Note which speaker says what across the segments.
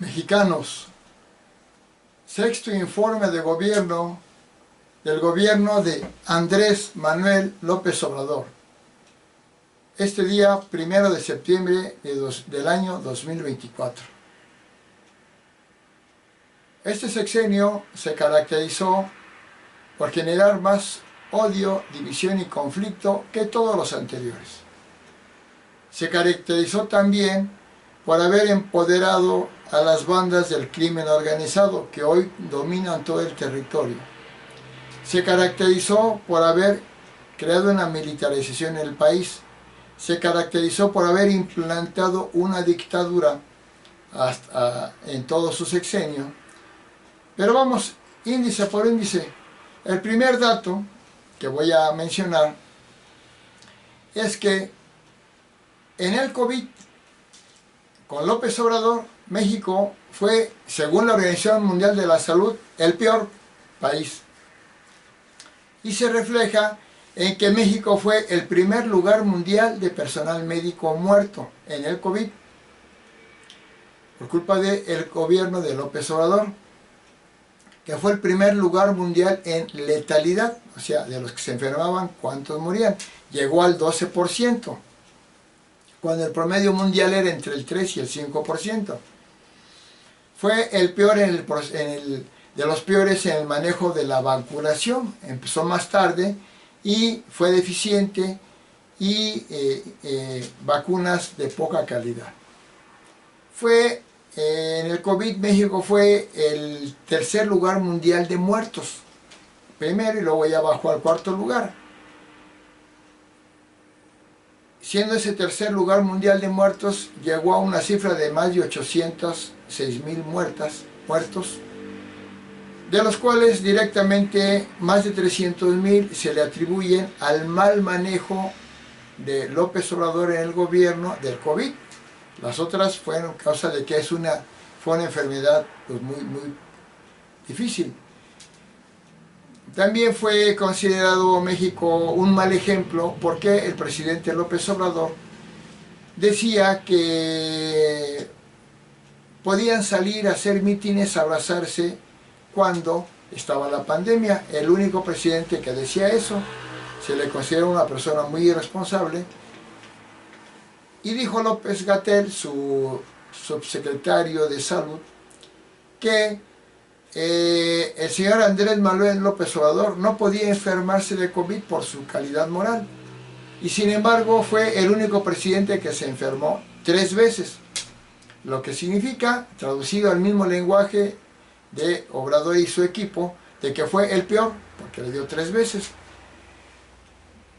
Speaker 1: Mexicanos, sexto informe de gobierno del gobierno de Andrés Manuel López Obrador. Este día, 1 de septiembre del año 2024. Este sexenio se caracterizó por generar más odio, división y conflicto que todos los anteriores. Se caracterizó también por haber empoderado a las bandas del crimen organizado que hoy dominan todo el territorio. Se caracterizó por haber creado una militarización en el país. Se caracterizó por haber implantado una dictadura en todo su sexenio. Pero vamos, índice por índice. El primer dato que voy a mencionar es que en el COVID, con López Obrador, México fue, según la Organización Mundial de la Salud, el peor país. Y se refleja en que México fue el primer lugar mundial de personal médico muerto en el COVID, por culpa del gobierno de López Obrador, que fue el primer lugar mundial en letalidad, o sea, de los que se enfermaban, ¿cuántos morían? Llegó al 12%, cuando el promedio mundial era entre el 3 y el 5%. Fue el peor de los peores en el manejo de la vacunación. Empezó más tarde y fue deficiente y vacunas de poca calidad. En el COVID México fue el tercer lugar mundial de muertos. Primero y luego ya bajó al cuarto lugar. Siendo ese tercer lugar mundial de muertos, llegó a una cifra de más de 806,000 muertos, de los cuales directamente más de 300,000 se le atribuyen al mal manejo de López Obrador en el gobierno del COVID. Las otras fueron causa de que fue una enfermedad pues, muy difícil. También fue considerado México un mal ejemplo porque el presidente López Obrador decía que podían salir a hacer mítines, a abrazarse cuando estaba la pandemia. El único presidente que decía eso, se le considera una persona muy irresponsable. Y dijo López-Gatell, su subsecretario de Salud, que el señor Andrés Manuel López Obrador no podía enfermarse de COVID por su calidad moral. Y sin embargo fue el único presidente que se enfermó 3 veces. Lo que significa, traducido al mismo lenguaje de Obrador y su equipo, de que fue el peor, porque le dio 3 veces.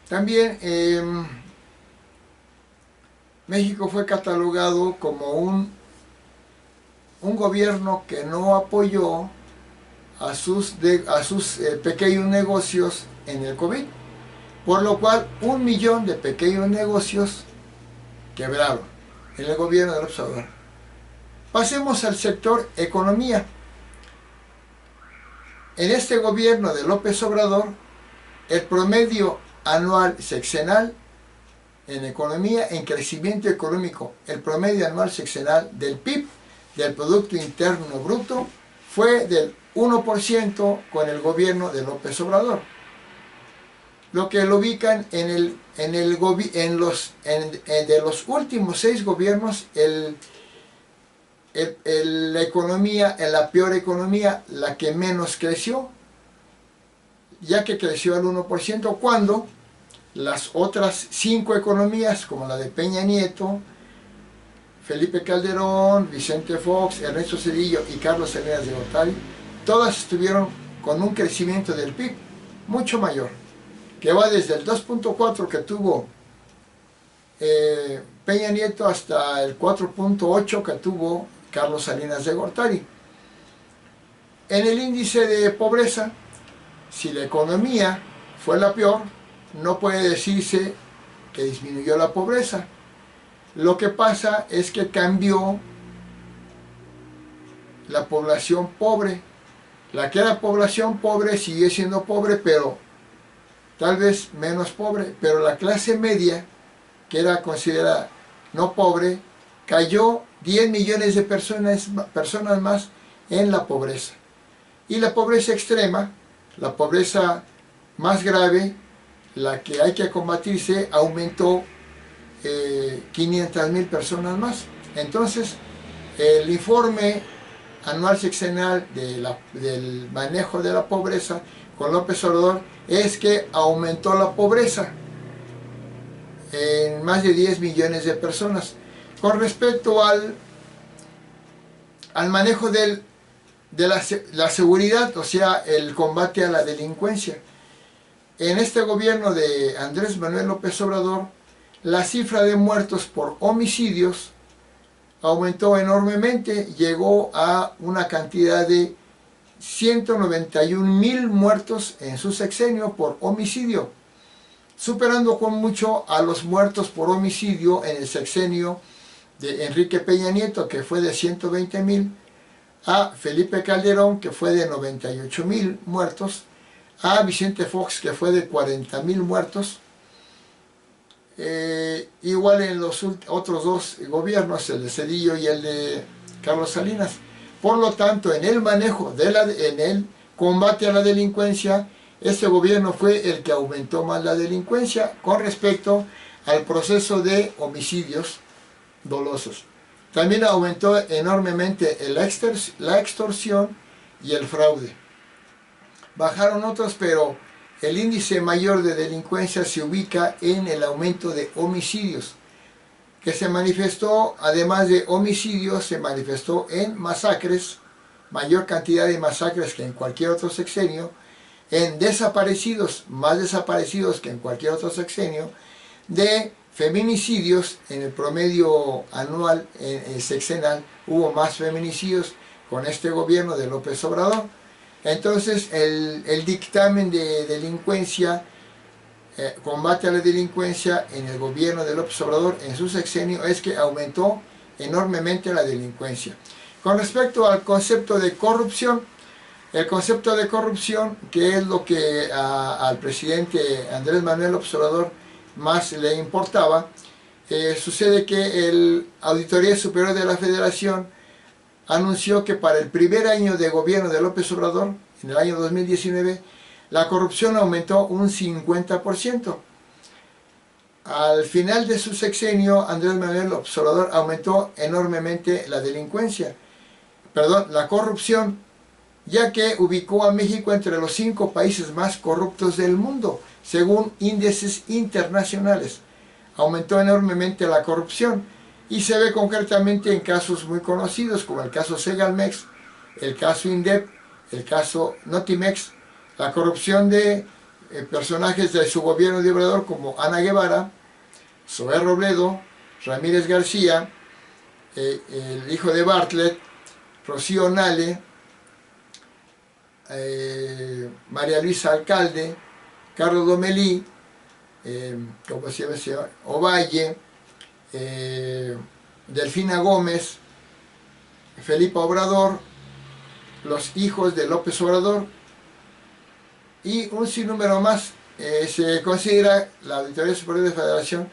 Speaker 1: También México fue catalogado como un gobierno que no apoyó a sus pequeños negocios en el COVID, por lo cual 1 millón de pequeños negocios quebraron en el gobierno de López Obrador. Pasemos al sector economía. En este gobierno de López Obrador, el promedio anual sexenal en economía, en crecimiento económico, el promedio anual sexenal del PIB, del Producto Interno Bruto, fue del 1% con el gobierno de López Obrador. Lo que lo ubican de los últimos 6 gobiernos, la economía, la peor economía, la que menos creció, ya que creció al 1%, cuando las otras 5 economías, como la de Peña Nieto, Felipe Calderón, Vicente Fox, Ernesto Zedillo y Carlos Salinas de Gortari, todas estuvieron con un crecimiento del PIB mucho mayor, que va desde el 2.4 que tuvo Peña Nieto hasta el 4.8 que tuvo Carlos Salinas de Gortari. En el índice de pobreza, si la economía fue la peor, no puede decirse que disminuyó la pobreza. Lo que pasa es que cambió la población pobre. La que era población pobre sigue siendo pobre, pero tal vez menos pobre. Pero la clase media, que era considerada no pobre, cayó 10 millones de personas más en la pobreza. Y la pobreza extrema, la pobreza más grave, la que hay que combatirse, aumentó 500.000 personas más. Entonces, el informe anual sexenal del manejo de la pobreza con López Obrador es que aumentó la pobreza en más de 10 millones de personas. Con respecto al manejo de la seguridad, o sea, el combate a la delincuencia, en este gobierno de Andrés Manuel López Obrador, la cifra de muertos por homicidios aumentó enormemente, llegó a una cantidad de 191.000 muertos en su sexenio por homicidio, superando con mucho a los muertos por homicidio en el sexenio de Enrique Peña Nieto, que fue de 120.000, a Felipe Calderón, que fue de 98.000 muertos, a Vicente Fox, que fue de 40.000 muertos. Igual en los otros dos gobiernos, el de Zedillo y el de Carlos Salinas. Por lo tanto, en el manejo, en el combate a la delincuencia, este gobierno fue el que aumentó más la delincuencia con respecto al proceso de homicidios dolosos. También aumentó enormemente la extorsión y el fraude. Bajaron otros, pero el índice mayor de delincuencia se ubica en el aumento de homicidios, que se manifestó, además de homicidios, se manifestó en masacres, mayor cantidad de masacres que en cualquier otro sexenio, en desaparecidos, más desaparecidos que en cualquier otro sexenio, de feminicidios, en el promedio anual, sexenal, hubo más feminicidios con este gobierno de López Obrador. Entonces, el dictamen de delincuencia, combate a la delincuencia en el gobierno de López Obrador en su sexenio es que aumentó enormemente la delincuencia. Con respecto al concepto de corrupción, el concepto de corrupción, que es lo que al presidente Andrés Manuel López Obrador más le importaba, sucede que el Auditoría Superior de la Federación anunció que para el primer año de gobierno de López Obrador, en el año 2019, la corrupción aumentó un 50%. Al final de su sexenio, Andrés Manuel López Obrador aumentó enormemente la corrupción, ya que ubicó a México entre los 5 países más corruptos del mundo, según índices internacionales. Aumentó enormemente la corrupción y se ve concretamente en casos muy conocidos como el caso Segalmex, el caso Indep, el caso Notimex, la corrupción de personajes de su gobierno de Obrador como Ana Guevara, Zoé Robledo, Ramírez García, el hijo de Bartlett, Rocío Nale, María Luisa Alcalde, Carlos Domelí, ¿cómo se llama? Ovalle, Delfina Gómez, Felipe Obrador, los hijos de López Obrador y un sinnúmero más. Se considera, la Auditoría Superior de la Federación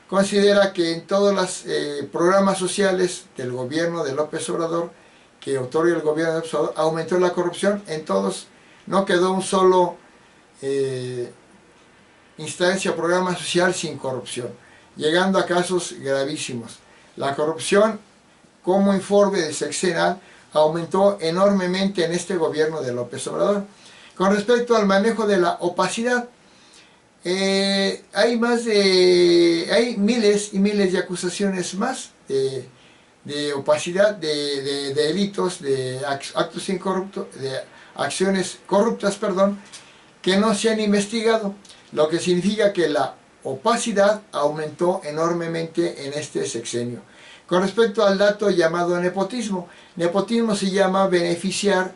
Speaker 1: considera que en todos los programas sociales del gobierno de López Obrador que otorga el gobierno de López Obrador, aumentó la corrupción en todos, no quedó un solo instancia o programa social sin corrupción, llegando a casos gravísimos. La corrupción, como informe de sexenal, aumentó enormemente en este gobierno de López Obrador. Con respecto al manejo de la opacidad, hay miles y miles de acusaciones más de opacidad, de delitos, de actos incorruptos, de acciones corruptas, que no se han investigado, lo que significa que la opacidad aumentó enormemente en este sexenio. Con respecto al dato llamado nepotismo, nepotismo se llama beneficiar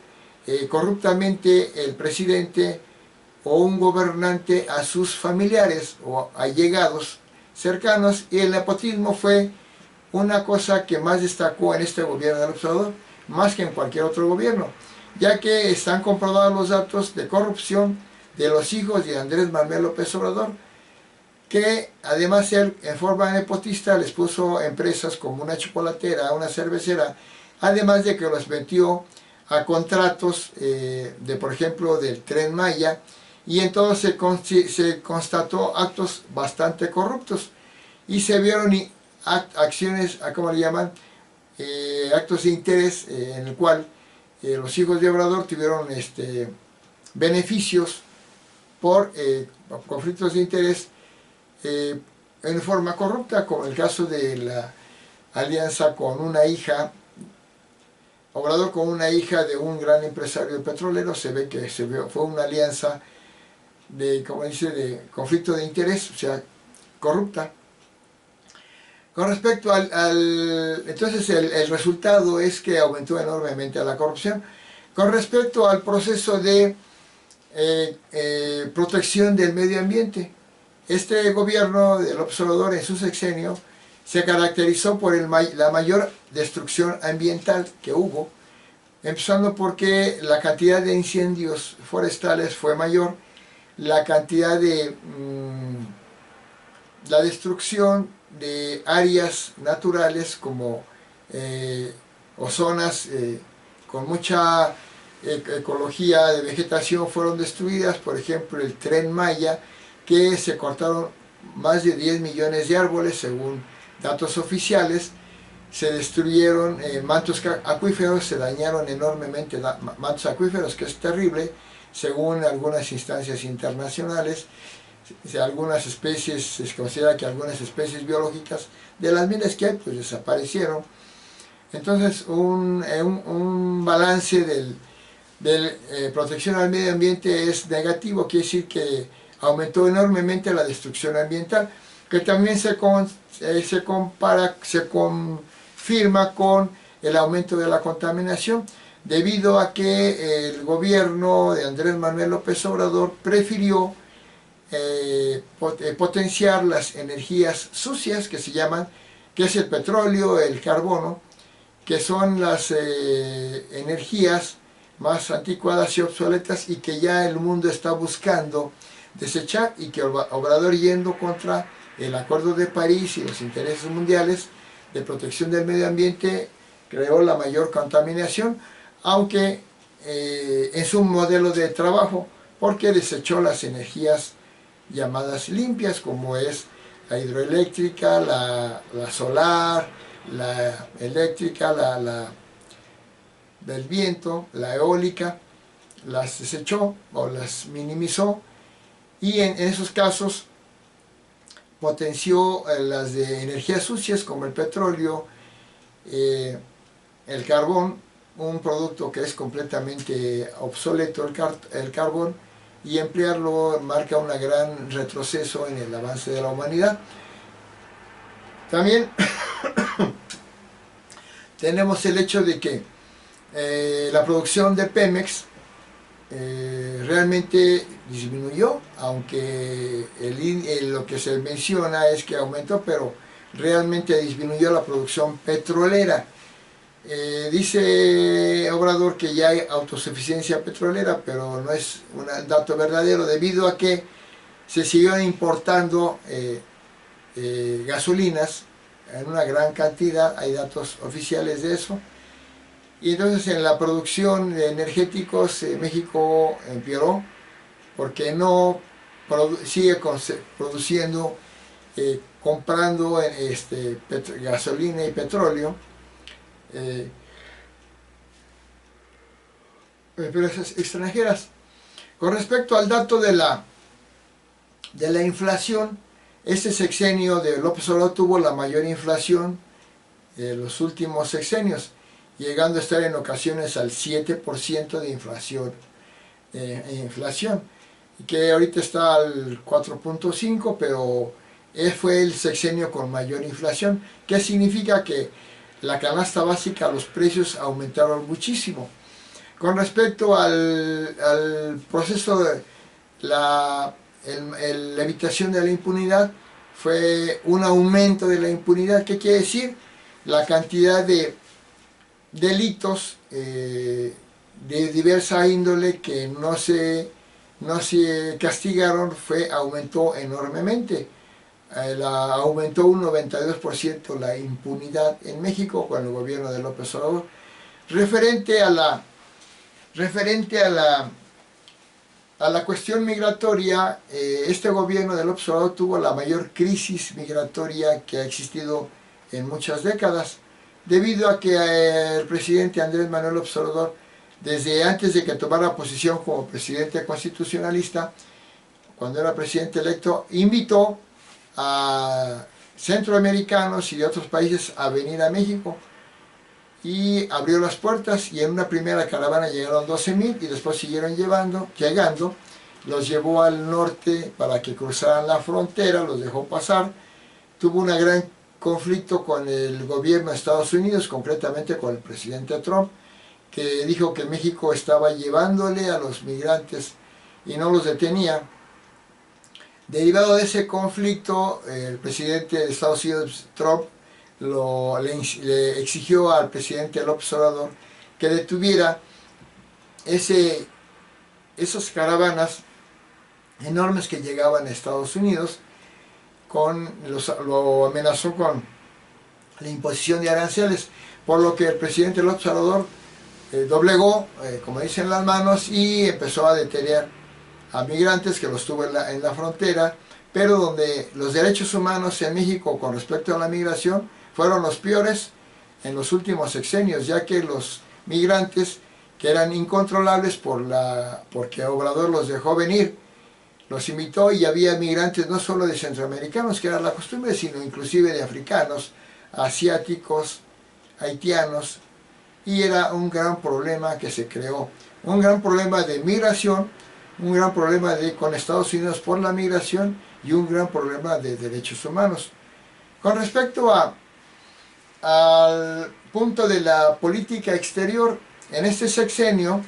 Speaker 1: corruptamente el presidente o un gobernante a sus familiares o allegados cercanos, y el nepotismo fue una cosa que más destacó en este gobierno de López Obrador, más que en cualquier otro gobierno, ya que están comprobados los datos de corrupción de los hijos de Andrés Manuel López Obrador. que además él en forma nepotista les puso empresas como una chocolatera, una cervecera, además de que los metió a contratos de, por ejemplo, del Tren Maya, y entonces se constató actos bastante corruptos y se vieron acciones, ¿cómo le llaman? Actos de interés en el cual los hijos de Obrador tuvieron beneficios por conflictos de interés en forma corrupta, como el caso de la alianza con una hija, Obrador con una hija de un gran empresario petrolero. Se ve que fue una alianza de, como dice, de conflicto de interés, o sea, corrupta. Con respecto entonces el resultado es que aumentó enormemente la corrupción. Con respecto al proceso de protección del medio ambiente, este gobierno del López Obrador en su sexenio se caracterizó por la mayor destrucción ambiental que hubo, empezando porque la cantidad de incendios forestales fue mayor, la cantidad de la destrucción de áreas naturales como o zonas con mucha ecología de vegetación fueron destruidas. Por ejemplo, el Tren Maya, que se cortaron más de 10 millones de árboles según datos oficiales, se destruyeron mantos acuíferos, se dañaron enormemente mantos acuíferos, que es terrible, según algunas instancias internacionales. Algunas especies, se considera que algunas especies biológicas de las miles que hay, pues desaparecieron. Entonces un balance de protección al medio ambiente es negativo, quiere decir que aumentó enormemente la destrucción ambiental, que también se confirma con el aumento de la contaminación, debido a que el gobierno de Andrés Manuel López Obrador prefirió potenciar las energías sucias, que se llaman, que es el petróleo, el carbono, que son las energías más anticuadas y obsoletas, y que ya el mundo está buscando desechar, y que Obrador, yendo contra el Acuerdo de París y los intereses mundiales de protección del medio ambiente, creó la mayor contaminación, aunque es un modelo de trabajo, porque desechó las energías llamadas limpias, como es la hidroeléctrica, la solar, la eléctrica, la del viento, la eólica. Las desechó o las minimizó, y en esos casos potenció las de energías sucias, como el petróleo, el carbón, un producto que es completamente obsoleto, el carbón, y emplearlo marca un gran retroceso en el avance de la humanidad. También tenemos el hecho de que la producción de Pemex realmente disminuyó, aunque lo que se menciona es que aumentó, pero realmente disminuyó la producción petrolera. Dice Obrador que ya hay autosuficiencia petrolera, pero no es un dato verdadero, debido a que se siguieron importando gasolinas en una gran cantidad. Hay datos oficiales de eso. Y entonces en la producción de energéticos México empeoró, porque no sigue produciendo, comprando gasolina y petróleo, empresas extranjeras. Con respecto al dato de la inflación, este sexenio de López Obrador tuvo la mayor inflación de los últimos sexenios, llegando a estar en ocasiones al 7% de inflación, que ahorita está al 4.5%, pero fue el sexenio con mayor inflación, que significa que la canasta básica, los precios aumentaron muchísimo. Con respecto al proceso de la evitación de la impunidad, fue un aumento de la impunidad. ¿Qué quiere decir? La cantidad de delitos de diversa índole que no se castigaron aumentó enormemente. aumentó un 92% la impunidad en México con el gobierno de López Obrador. Referente a la cuestión migratoria, este gobierno de López Obrador tuvo la mayor crisis migratoria que ha existido en muchas décadas, debido a que el presidente Andrés Manuel López Obrador, desde antes de que tomara posición como presidente constitucionalista, cuando era presidente electo, invitó a centroamericanos y de otros países a venir a México y abrió las puertas, y en una primera caravana llegaron 12,000 y después siguieron llegando, los llevó al norte para que cruzaran la frontera, los dejó pasar. Tuvo un gran conflicto con el gobierno de Estados Unidos, concretamente con el presidente Trump, que dijo que México estaba llevándole a los migrantes y no los detenía. Derivado de ese conflicto, el presidente de Estados Unidos, Trump, le exigió al presidente López Obrador que detuviera esas caravanas enormes que llegaban a Estados Unidos. Lo amenazó con la imposición de aranceles, por lo que el presidente López Obrador doblegó, como dicen, las manos y empezó a detener a migrantes que los tuvo en la frontera, pero donde los derechos humanos en México con respecto a la migración fueron los peores en los últimos sexenios, ya que los migrantes, que eran incontrolables porque Obrador los dejó venir, los invitó, y había migrantes no solo de centroamericanos, que era la costumbre, sino inclusive de africanos, asiáticos, haitianos, y era un gran problema que se creó, un gran problema de migración, un gran problema con Estados Unidos por la migración y un gran problema de derechos humanos. Con respecto al punto de la política exterior, en este sexenio,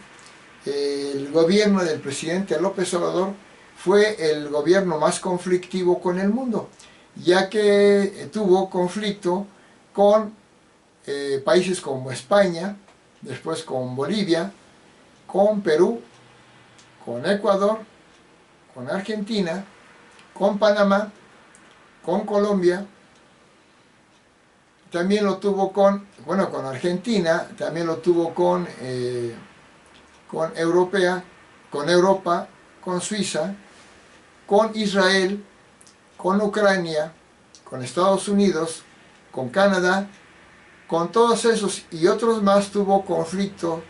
Speaker 1: el gobierno del presidente López Obrador fue el gobierno más conflictivo con el mundo, ya que tuvo conflicto con países como España, después con Bolivia, con Perú, con Ecuador, con Argentina, con Panamá, con Colombia. También lo tuvo con Argentina, también lo tuvo con Europa, con Suiza, con Israel, con Ucrania, con Estados Unidos, con Canadá. Con todos esos y otros más tuvo conflicto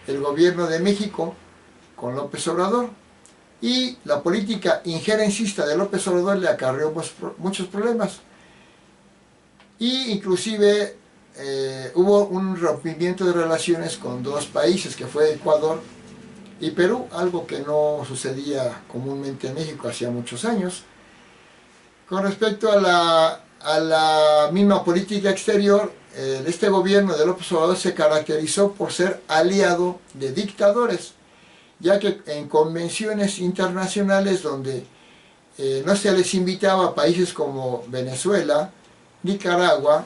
Speaker 1: el gobierno de México con López Obrador, y la política injerencista de López Obrador le acarreó muchos problemas, y inclusive hubo un rompimiento de relaciones con dos países, que fue Ecuador y Perú, algo que no sucedía comúnmente en México hacía muchos años. Con respecto a la misma política exterior, este gobierno de López Obrador se caracterizó por ser aliado de dictadores, ya que en convenciones internacionales donde no se les invitaba a países como Venezuela, Nicaragua,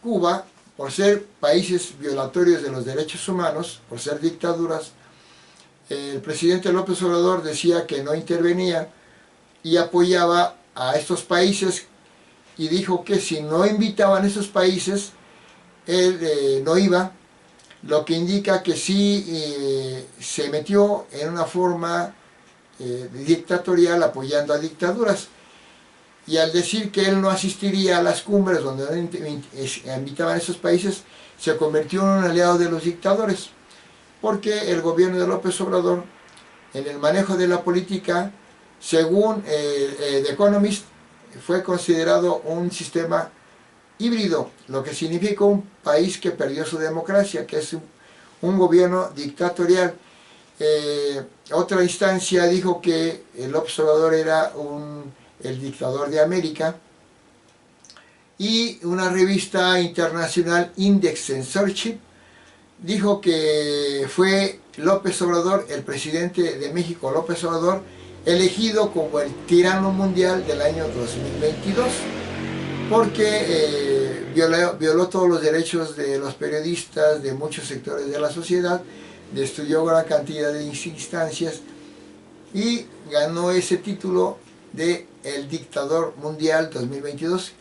Speaker 1: Cuba, por ser países violatorios de los derechos humanos, por ser dictaduras, el presidente López Obrador decía que no intervenía y apoyaba a estos países, y dijo que si no invitaban a esos países, él no iba, lo que indica que sí se metió en una forma dictatorial apoyando a dictaduras. Y al decir que él no asistiría a las cumbres donde invitaban a esos países, se convirtió en un aliado de los dictadores, porque el gobierno de López Obrador, en el manejo de la política, según The Economist, fue considerado un sistema híbrido, lo que significa un país que perdió su democracia, que es un gobierno dictatorial. Otra instancia dijo que López Obrador era el dictador de América, y una revista internacional, Index Censorship, dijo que fue López Obrador, el presidente de México, López Obrador, elegido como el tirano mundial del año 2022, porque violó todos los derechos de los periodistas, de muchos sectores de la sociedad, destruyó gran cantidad de instancias y ganó ese título de El Dictador Mundial 2022,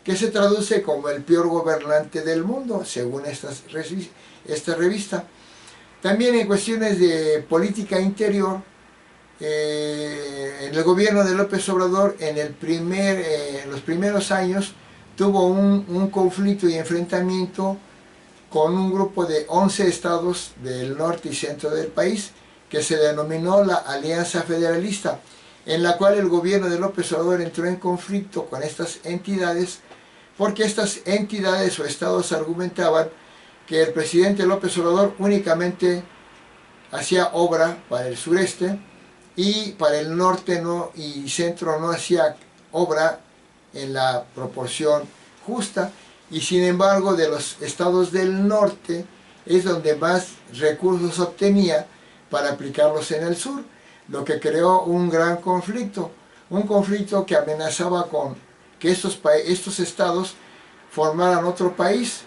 Speaker 1: que se traduce como el peor gobernante del mundo, según esta revista. También en cuestiones de política interior, en el gobierno de López Obrador, en los primeros años, tuvo un conflicto y enfrentamiento con un grupo de 11 estados del norte y centro del país, que se denominó la Alianza Federalista, en la cual el gobierno de López Obrador entró en conflicto con estas entidades, porque estas entidades o estados argumentaban que el presidente López Obrador únicamente hacía obra para el sureste y para el norte y centro no hacía obra en la proporción justa, y sin embargo de los estados del norte es donde más recursos obtenía para aplicarlos en el sur, lo que creó un gran conflicto, un conflicto que amenazaba con que estos estados formaran otro país.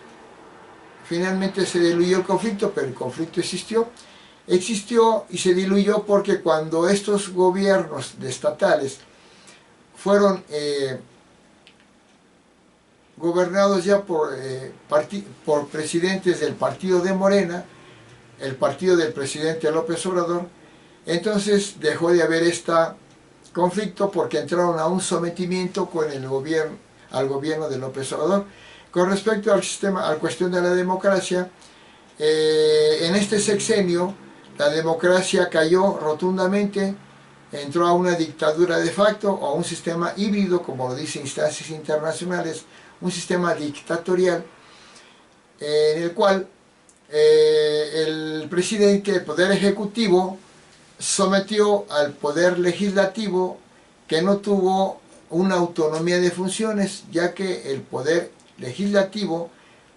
Speaker 1: Finalmente se diluyó el conflicto, pero el conflicto existió y se diluyó porque cuando estos gobiernos estatales fueron gobernados ya por presidentes del partido de Morena, el partido del presidente López Obrador, entonces dejó de haber este conflicto porque entraron a un sometimiento con al gobierno de López Obrador. Con respecto a la cuestión de la democracia, en este sexenio la democracia cayó rotundamente, entró a una dictadura de facto o a un sistema híbrido, como lo dicen instancias internacionales, un sistema dictatorial en el cual el presidente, el poder ejecutivo, sometió al poder legislativo, que no tuvo una autonomía de funciones, ya que el poder legislativo,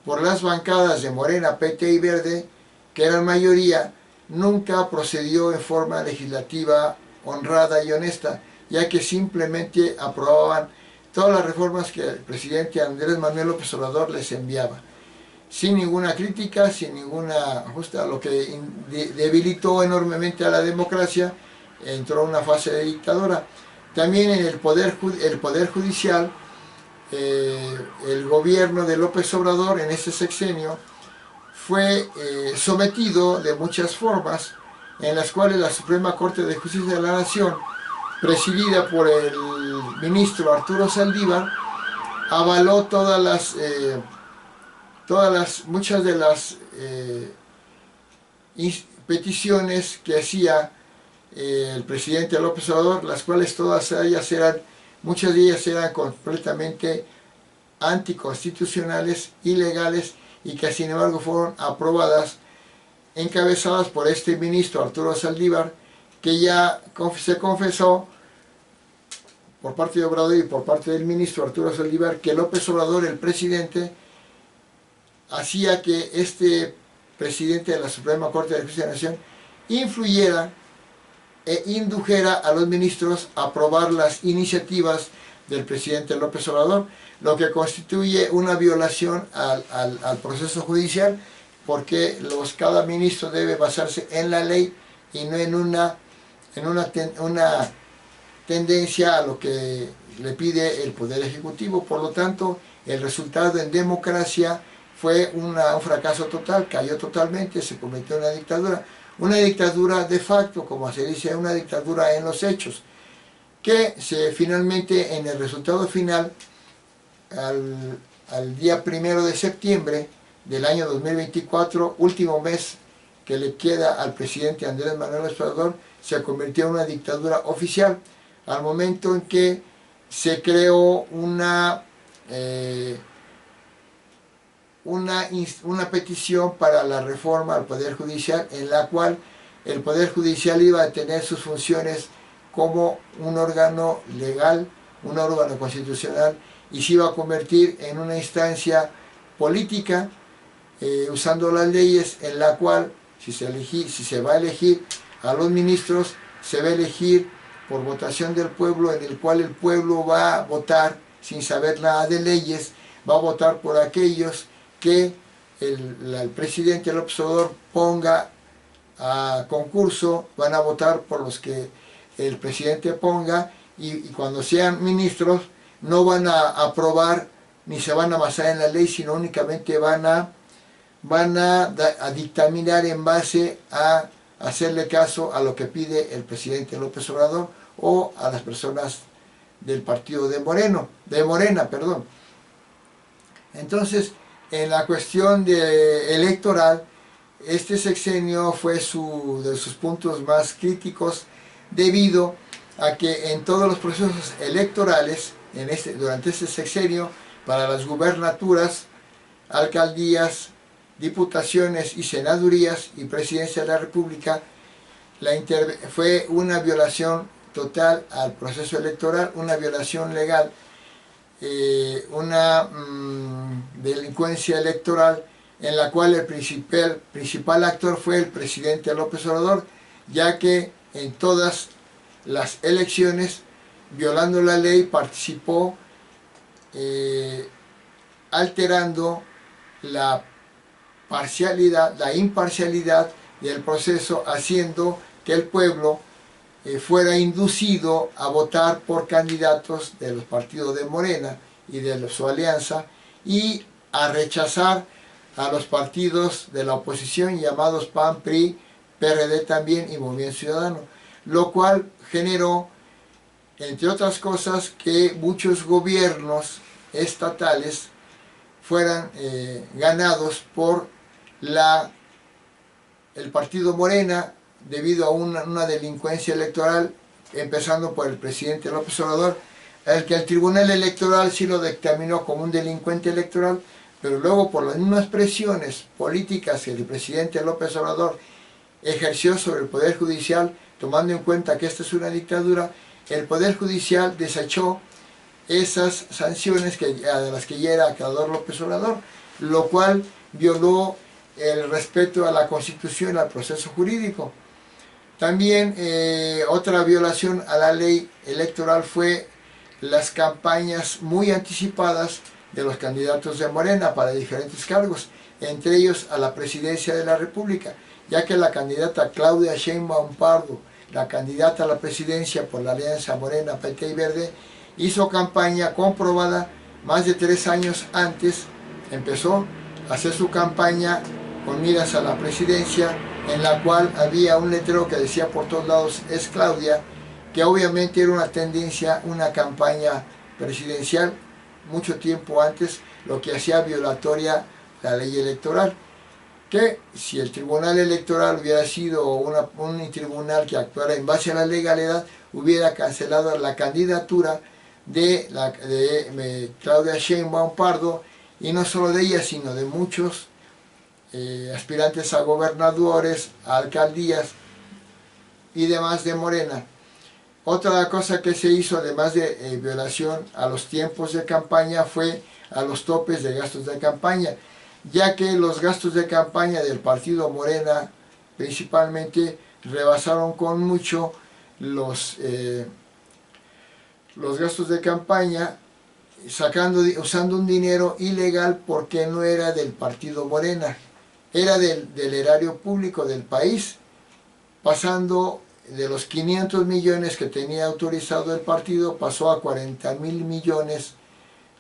Speaker 1: por las bancadas de Morena, PT y Verde, que eran mayoría, nunca procedió en forma legislativa honrada y honesta, ya que simplemente aprobaban todas las reformas que el presidente Andrés Manuel López Obrador les enviaba, sin ninguna crítica, sin ninguna justa, lo que debilitó enormemente a la democracia. Entró en una fase de dictadura. También en el poder judicial, el gobierno de López Obrador en este sexenio fue sometido de muchas formas, en las cuales la Suprema Corte de Justicia de la Nación, presidida por el ministro Arturo Saldívar, avaló muchas de las peticiones que hacía el presidente López Obrador, las cuales muchas de ellas eran completamente anticonstitucionales, ilegales, y que sin embargo fueron aprobadas, encabezadas por este ministro Arturo Saldívar, que ya se confesó por parte de Obrador y por parte del ministro Arturo Saldívar que López Obrador, el presidente, hacía que este presidente de la Suprema Corte de Justicia de la Nación influyera e indujera a los ministros a aprobar las iniciativas del presidente López Obrador, lo que constituye una violación al proceso judicial, porque cada ministro debe basarse en la ley y no en una tendencia a lo que le pide el Poder Ejecutivo. Por lo tanto, el resultado en democracia fue un fracaso total, cayó totalmente, se convirtió en una dictadura de facto, como se dice, una dictadura en los hechos, que finalmente, en el resultado final, al día 1 de septiembre del año 2024, último mes que le queda al presidente Andrés Manuel López Obrador, se convirtió en una dictadura oficial, al momento en que se creó una petición para la reforma al Poder Judicial, en la cual el Poder Judicial iba a tener sus funciones como un órgano legal, un órgano constitucional, y se iba a convertir en una instancia política, usando las leyes, en la cual si se va a elegir a los ministros, se va a elegir por votación del pueblo, en el cual el pueblo va a votar sin saber nada de leyes, va a votar por aquellos que el presidente López Obrador ponga a concurso, van a votar por los que el presidente ponga, y cuando sean ministros no van a aprobar ni se van a basar en la ley, sino únicamente van a dictaminar en base a hacerle caso a lo que pide el presidente López Obrador o a las personas del partido de Morena, perdón. Entonces, en la cuestión electoral, este sexenio fue de sus puntos más críticos debido a que en todos los procesos electorales, durante este sexenio, para las gubernaturas, alcaldías, diputaciones y senadurías y presidencia de la República, fue una violación total al proceso electoral, una violación legal, una delincuencia electoral en la cual el principal actor fue el presidente López Obrador, ya que en todas las elecciones, violando la ley, participó alterando la imparcialidad del proceso, haciendo que el pueblo fuera inducido a votar por candidatos de los partidos de Morena y de su alianza y a rechazar a los partidos de la oposición llamados PAN, PRI, PRD también y Movimiento Ciudadano, lo cual generó, entre otras cosas, que muchos gobiernos estatales fueran ganados por el partido Morena debido a una delincuencia electoral, empezando por el presidente López Obrador, el que el Tribunal Electoral sí lo dictaminó como un delincuente electoral, pero luego por las mismas presiones políticas que el presidente López Obrador ejerció sobre el Poder Judicial, tomando en cuenta que esta es una dictadura, el Poder Judicial desechó esas sanciones de las que ya era acreedor López Obrador, lo cual violó el respeto a la Constitución, al proceso jurídico. También otra violación a la ley electoral fue las campañas muy anticipadas de los candidatos de Morena para diferentes cargos, entre ellos a la presidencia de la República, ya que la candidata Claudia Sheinbaum Pardo, la candidata a la presidencia por la Alianza Morena, PT y Verde, hizo campaña comprobada más de 3 años antes, empezó a hacer su campaña con miras a la presidencia, en la cual había un letrero que decía por todos lados "es Claudia", que obviamente era una tendencia, una campaña presidencial mucho tiempo antes, lo que hacía violatoria la ley electoral, que si el Tribunal Electoral hubiera sido un tribunal que actuara en base a la legalidad, hubiera cancelado la candidatura de Claudia Sheinbaum Pardo, y no solo de ella, sino de muchos aspirantes a gobernadores, a alcaldías y demás de Morena. Otra cosa que se hizo, además de violación a los tiempos de campaña, fue a los topes de gastos de campaña, ya que los gastos de campaña del partido Morena principalmente rebasaron con mucho los gastos de campaña, usando un dinero ilegal porque no era del partido Morena, era del erario público del país, pasando de los 500 millones que tenía autorizado el partido, pasó a 40,000 millones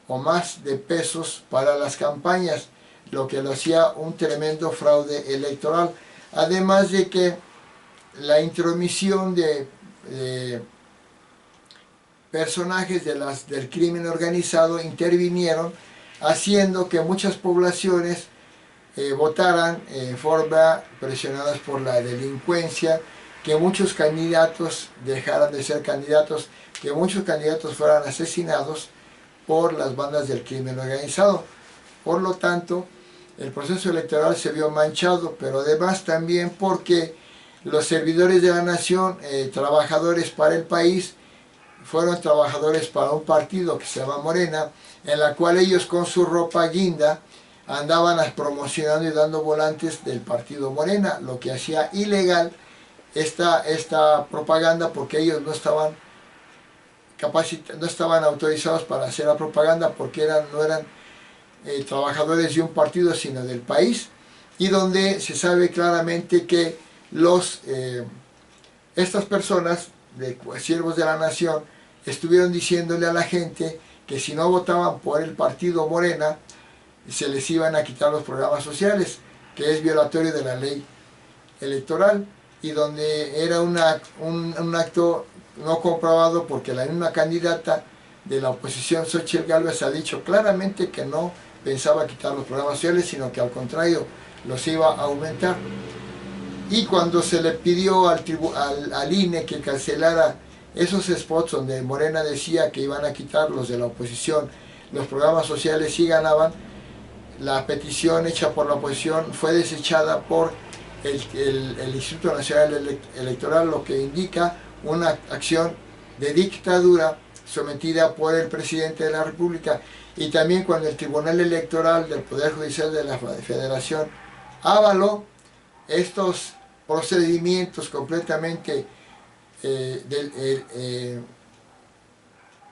Speaker 1: o más de pesos para las campañas, lo que lo hacía un tremendo fraude electoral. Además de que la intromisión de personajes del crimen organizado intervinieron, haciendo que muchas poblaciones votaran en forma presionadas por la delincuencia, que muchos candidatos dejaran de ser candidatos, que muchos candidatos fueran asesinados por las bandas del crimen organizado. Por lo tanto, el proceso electoral se vio manchado, pero además también porque los servidores de la nación, trabajadores para el país, fueron trabajadores para un partido que se llama Morena, en la cual ellos con su ropa guinda andaban promocionando y dando volantes del partido Morena, lo que hacía ilegal esta propaganda, porque ellos no estaban autorizados para hacer la propaganda, porque no eran trabajadores de un partido sino del país, y donde se sabe claramente que estas personas, siervos de la nación, estuvieron diciéndole a la gente que si no votaban por el partido Morena, se les iban a quitar los programas sociales, que es violatorio de la ley electoral, y donde era un acto no comprobado, porque la misma candidata de la oposición, Xochitl Gálvez, ha dicho claramente que no pensaba quitar los programas sociales, sino que al contrario los iba a aumentar. Y cuando se le pidió al INE que cancelara esos spots donde Morena decía que iban a quitar los de la oposición los programas sociales si ganaban, la petición hecha por la oposición fue desechada por el Instituto Nacional Electoral, lo que indica una acción de dictadura sometida por el presidente de la República. Y también cuando el Tribunal Electoral del Poder Judicial de la Federación avaló estos procedimientos completamente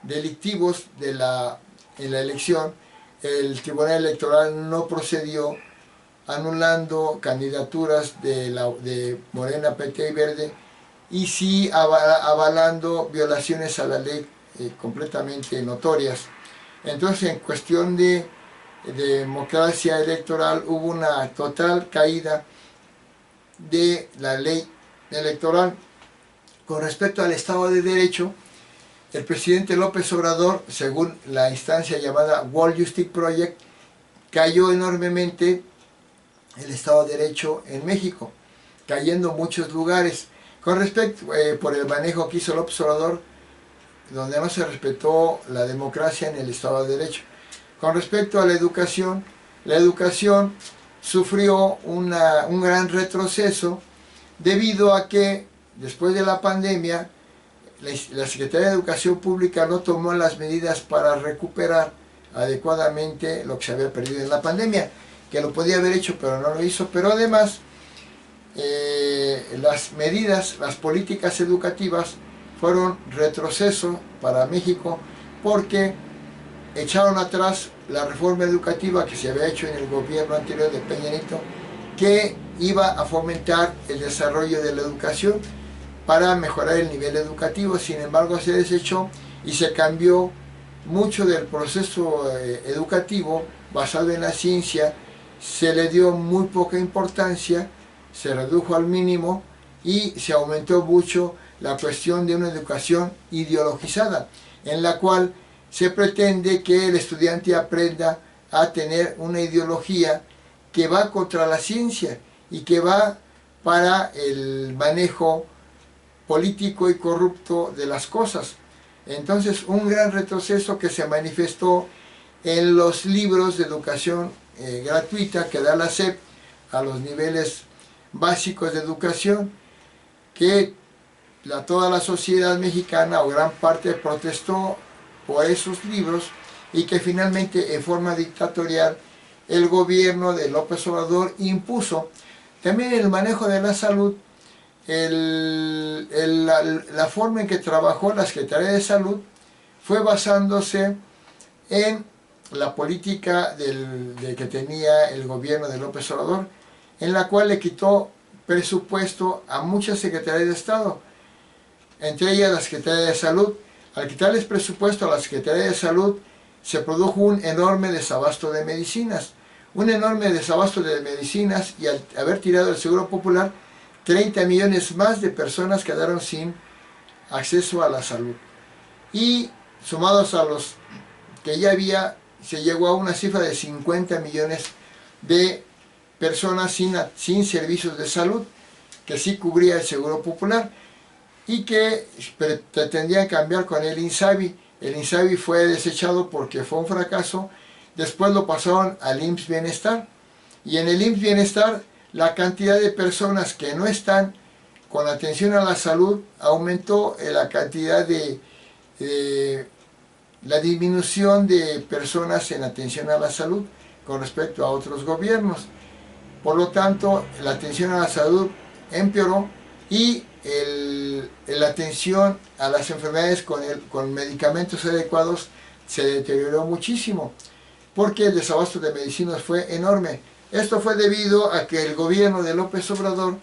Speaker 1: delictivos en la elección, el Tribunal Electoral no procedió, anulando candidaturas de Morena, PT y Verde, y sí avalando violaciones a la ley completamente notorias. Entonces, en cuestión de democracia electoral, hubo una total caída de la ley electoral. Con respecto al Estado de Derecho, el presidente López Obrador, según la instancia llamada World Justice Project, cayó enormemente el Estado de Derecho en México, cayendo muchos lugares. Con respecto, por el manejo que hizo López Obrador, donde no se respetó la democracia en el Estado de Derecho. Con respecto a la educación sufrió un gran retroceso, debido a que después de la pandemia la Secretaría de Educación Pública no tomó las medidas para recuperar adecuadamente lo que se había perdido en la pandemia, que lo podía haber hecho pero no lo hizo. Pero además las políticas educativas fueron retroceso para México, porque echaron atrás la reforma educativa que se había hecho en el gobierno anterior de Peña Nieto, que iba a fomentar el desarrollo de la educación para mejorar el nivel educativo. Sin embargo, se desechó y se cambió mucho del proceso educativo basado en la ciencia, se le dio muy poca importancia, se redujo al mínimo y se aumentó mucho la cuestión de una educación ideologizada, en la cual se pretende que el estudiante aprenda a tener una ideología que va contra la ciencia y que va para el manejo político y corrupto de las cosas. Entonces, un gran retroceso que se manifestó en los libros de educación gratuita que da la SEP a los niveles básicos de educación, que toda la sociedad mexicana o gran parte protestó por esos libros, y que finalmente en forma dictatorial el gobierno de López Obrador impuso. También el manejo de la salud, la forma en que trabajó la Secretaría de Salud fue basándose en la política que tenía el gobierno de López Obrador, en la cual le quitó presupuesto a muchas secretarías de Estado, entre ellas la Secretaría de Salud. Al quitarles presupuesto a la Secretaría de Salud, se produjo un enorme desabasto de medicinas. Un enorme desabasto de medicinas, y al haber tirado el Seguro Popular, 30 millones más de personas quedaron sin acceso a la salud. Y sumados a los que ya había, se llegó a una cifra de 50 millones de personas sin servicios de salud, que sí cubría el Seguro Popular, y que pretendían cambiar con el INSABI. El INSABI fue desechado porque fue un fracaso. Después lo pasaron al IMSS Bienestar, y en el IMSS Bienestar la cantidad de personas que no están con atención a la salud aumentó, la cantidad la disminución de personas en atención a la salud con respecto a otros gobiernos. Por lo tanto, la atención a la salud empeoró, y la atención a las enfermedades con medicamentos adecuados se deterioró muchísimo, porque el desabasto de medicinas fue enorme. Esto fue debido a que el gobierno de López Obrador,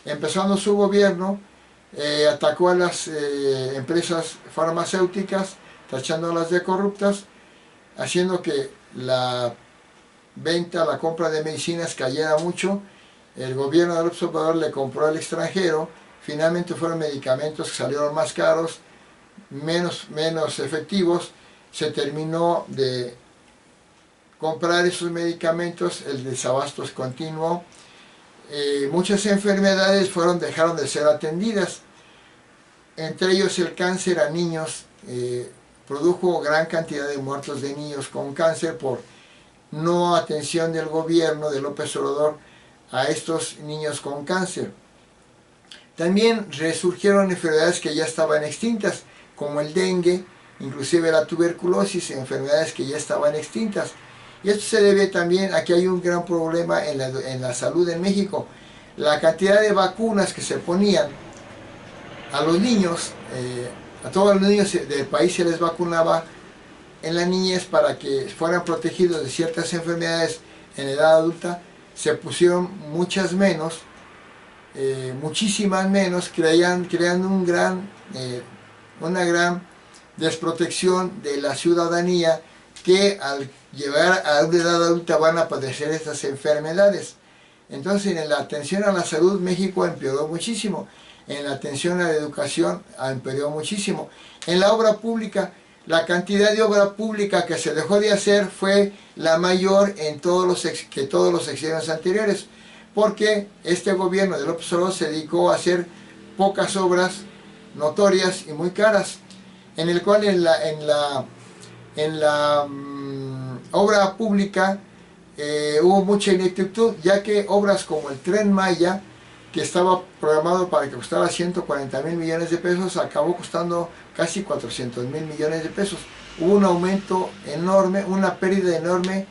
Speaker 1: empezando su gobierno, atacó a las empresas farmacéuticas, tachándolas de corruptas, haciendo que la venta, la compra de medicinas cayera mucho. El gobierno del Obrador le compró al extranjero, finalmente fueron medicamentos que salieron más caros, menos efectivos, se terminó de comprar esos medicamentos, el desabasto es continuo, muchas enfermedades dejaron de ser atendidas, entre ellos el cáncer a niños, produjo gran cantidad de muertos de niños con cáncer por no atención del gobierno de López Obrador a estos niños con cáncer. También resurgieron enfermedades que ya estaban extintas, como el dengue, inclusive la tuberculosis, enfermedades que ya estaban extintas. Y esto se debe también a que hay un gran problema en la salud en México. La cantidad de vacunas que se ponían a los niños, a todos los niños del país se les vacunaba en la niñez para que fueran protegidos de ciertas enfermedades en edad adulta, se pusieron muchas menos, muchísimas menos, creando una gran desprotección de la ciudadanía que al llegar a una edad adulta van a padecer estas enfermedades. Entonces en la atención a la salud México empeoró muchísimo, en la atención a la educación empeoró muchísimo. En la obra pública, la cantidad de obra pública que se dejó de hacer fue la mayor que todos los sexenios anteriores, porque este gobierno de López Obrador se dedicó a hacer pocas obras notorias y muy caras, en el cual en la obra pública hubo mucha ineptitud, ya que obras como el Tren Maya, que estaba programado para que costara 140,000 millones de pesos, acabó costando casi 400,000 millones de pesos. Hubo un aumento enorme, una pérdida enorme,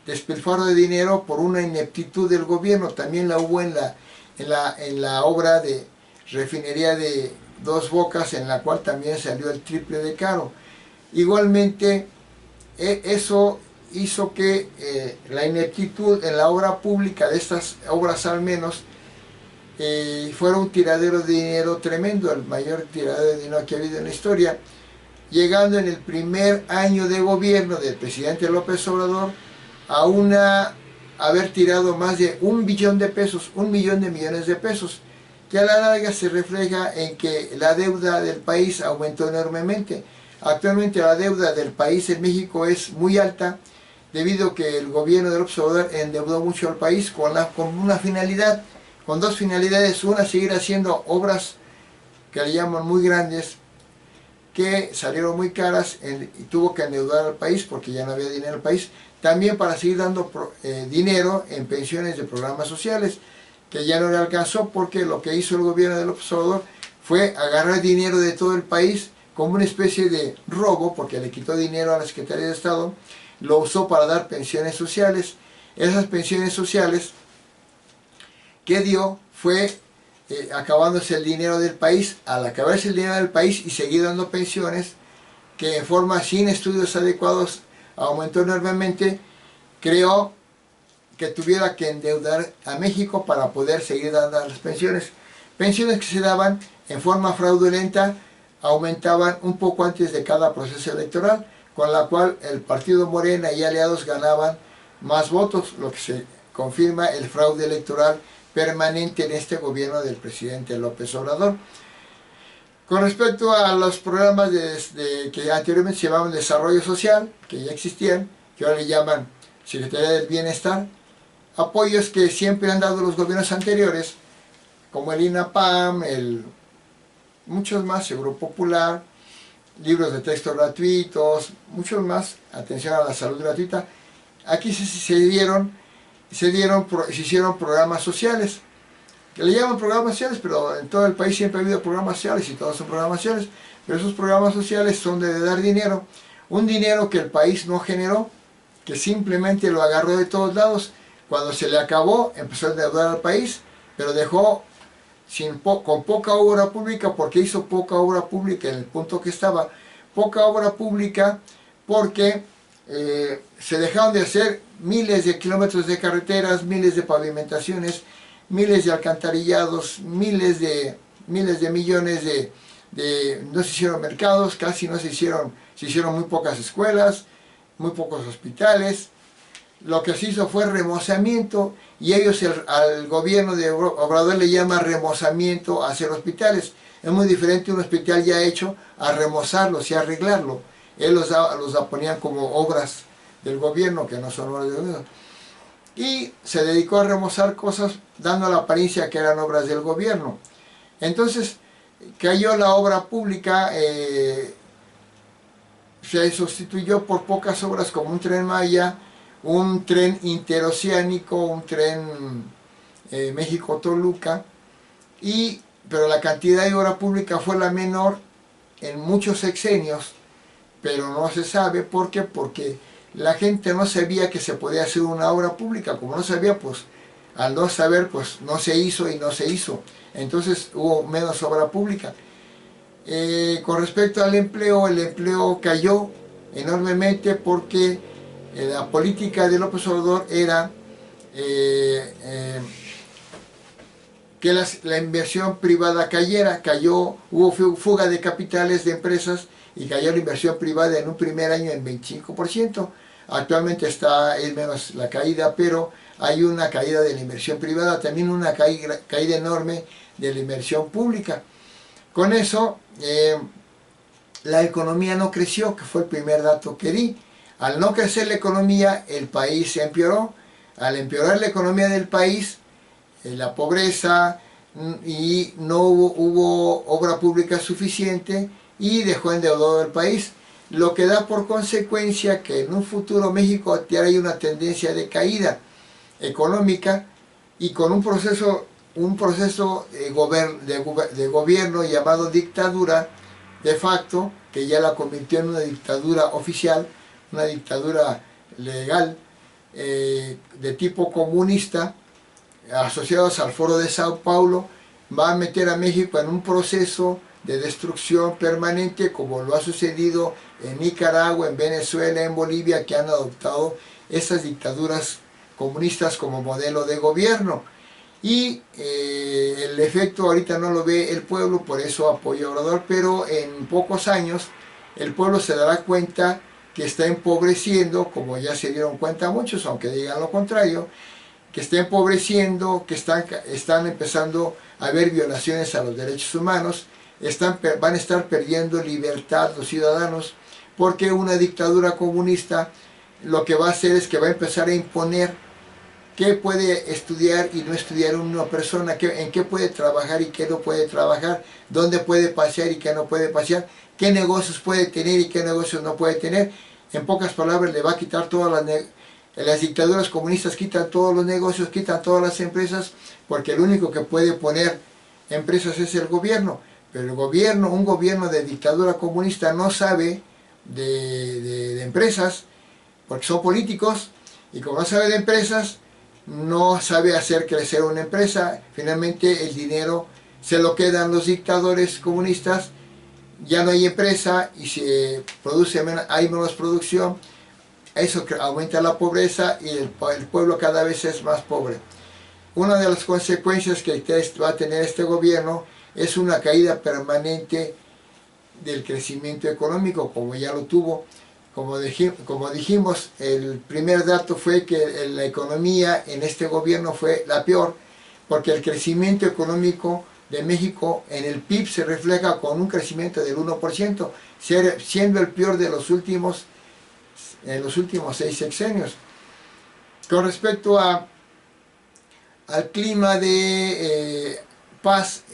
Speaker 1: despilfarro de dinero por una ineptitud del gobierno. También la hubo en la obra de refinería de Dos Bocas, en la cual también salió el triple de caro. Igualmente, eso hizo que la ineptitud en la obra pública, de estas obras al menos, fuera un tiradero de dinero tremendo, el mayor tiradero de dinero que ha habido en la historia, llegando en el primer año de gobierno del presidente López Obrador a haber tirado más de 1 billón de pesos, 1 millón de millones de pesos, que a la larga se refleja en que la deuda del país aumentó enormemente. Actualmente la deuda del país en México es muy alta, debido a que el gobierno de López Obrador endeudó mucho al país con dos finalidades. Una, seguir haciendo obras que le llaman muy grandes, que salieron muy caras y tuvo que endeudar al país porque ya no había dinero en el país. También para seguir dando dinero en pensiones de programas sociales, que ya no le alcanzó porque lo que hizo el gobierno de López Obrador fue agarrar dinero de todo el país como una especie de robo, porque le quitó dinero a la Secretaría de Estado, lo usó para dar pensiones sociales. Esas pensiones sociales que dio fue acabándose el dinero del país. Al acabarse el dinero del país y seguir dando pensiones, que en forma sin estudios adecuados aumentó enormemente, creó que tuviera que endeudar a México para poder seguir dando las pensiones. Pensiones que se daban en forma fraudulenta, aumentaban un poco antes de cada proceso electoral, con la cual el partido Morena y aliados ganaban más votos, lo que se confirma el fraude electoral permanente en este gobierno del presidente López Obrador. Con respecto a los programas que anteriormente se llamaban Desarrollo Social, que ya existían, que ahora le llaman Secretaría del Bienestar, apoyos que siempre han dado los gobiernos anteriores, como el INAPAM, muchos más, Seguro Popular, libros de texto gratuitos, muchos más, atención a la salud gratuita. Aquí se hicieron programas sociales, que le llaman programas sociales, pero en todo el país siempre ha habido programas sociales y todos son programas sociales, pero esos programas sociales son de dar dinero, un dinero que el país no generó, que simplemente lo agarró de todos lados. Cuando se le acabó, empezó a endeudar al país, pero dejó con poca obra pública. Porque hizo poca obra pública en el punto que estaba, poca obra pública porque se dejaron de hacer miles de kilómetros de carreteras, miles de pavimentaciones, miles de alcantarillados, miles miles de millones no se hicieron mercados, casi no se hicieron muy pocas escuelas, muy pocos hospitales. Lo que se hizo fue remozamiento, y ellos al gobierno de Obrador le llama remozamiento a hacer hospitales. Es muy diferente un hospital ya hecho a remozarlo y arreglarlo. Él los ponían como obras del gobierno, que no son obras del gobierno. Y se dedicó a remozar cosas dando la apariencia que eran obras del gobierno. Entonces cayó la obra pública, se sustituyó por pocas obras como un Tren Maya, un tren interoceánico, un tren México-Toluca, pero la cantidad de obra pública fue la menor en muchos sexenios, pero no se sabe por qué, porque la gente no sabía que se podía hacer una obra pública. Como no sabía, pues al no saber, pues no se hizo y no se hizo. Entonces hubo menos obra pública. Con respecto al empleo, el empleo cayó enormemente porque la política de López Obrador era que la inversión privada cayó, hubo fuga de capitales de empresas y cayó la inversión privada en un primer año en 25%. Actualmente es menos la caída, pero hay una caída de la inversión privada, también una caída enorme de la inversión pública. Con eso, la economía no creció, que fue el primer dato que di. Al no crecer la economía, el país se empeoró. Al empeorar la economía del país, la pobreza, y no hubo obra pública suficiente, y dejó endeudado el país, lo que da por consecuencia que en un futuro México hay una tendencia de caída económica, y con un proceso de gobierno llamado dictadura de facto, que ya la convirtió en una dictadura oficial, una dictadura legal, de tipo comunista, asociados al Foro de Sao Paulo, va a meter a México en un proceso de destrucción permanente, como lo ha sucedido en Nicaragua, en Venezuela, en Bolivia, que han adoptado esas dictaduras comunistas como modelo de gobierno. Y el efecto ahorita no lo ve el pueblo, por eso apoya a Obrador, pero en pocos años el pueblo se dará cuenta que está empobreciendo, como ya se dieron cuenta muchos, aunque digan lo contrario, que está empobreciendo, que están empezando a haber violaciones a los derechos humanos, van a estar perdiendo libertad los ciudadanos, porque una dictadura comunista lo que va a hacer es que va a empezar a imponer qué puede estudiar y no estudiar una persona, en qué puede trabajar y qué no puede trabajar, dónde puede pasear y qué no puede pasear, qué negocios puede tener y qué negocios no puede tener. En pocas palabras, le va a quitar todas las dictaduras comunistas quitan todos los negocios, quitan todas las empresas, porque el único que puede poner empresas es el gobierno. Pero un gobierno de dictadura comunista no sabe de empresas, porque son políticos, y como no sabe de empresas, no sabe hacer crecer una empresa. Finalmente el dinero se lo quedan los dictadores comunistas, ya no hay empresa y hay menos producción. Eso aumenta la pobreza y el pueblo cada vez es más pobre. Una de las consecuencias que va a tener este gobierno es una caída permanente del crecimiento económico, como ya lo tuvo. Como dijimos, el primer dato fue que la economía en este gobierno fue la peor, porque el crecimiento económico de México en el PIB se refleja con un crecimiento del 1%, siendo el peor de en los últimos 6 sexenios. Con respecto al clima de paz,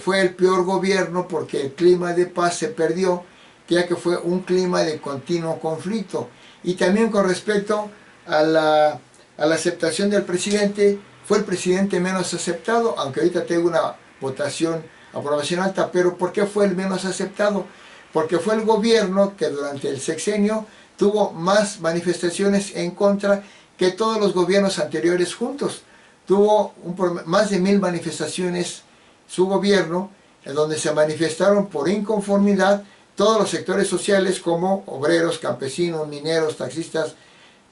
Speaker 1: fue el peor gobierno porque el clima de paz se perdió, ya que fue un clima de continuo conflicto. Y también con respecto a la aceptación del presidente, fue el presidente menos aceptado, aunque ahorita tengo una aprobación alta. Pero ¿por qué fue el menos aceptado? Porque fue el gobierno que durante el sexenio tuvo más manifestaciones en contra que todos los gobiernos anteriores juntos. Tuvo más de 1000 manifestaciones su gobierno, en donde se manifestaron por inconformidad todos los sectores sociales, como obreros, campesinos, mineros, taxistas.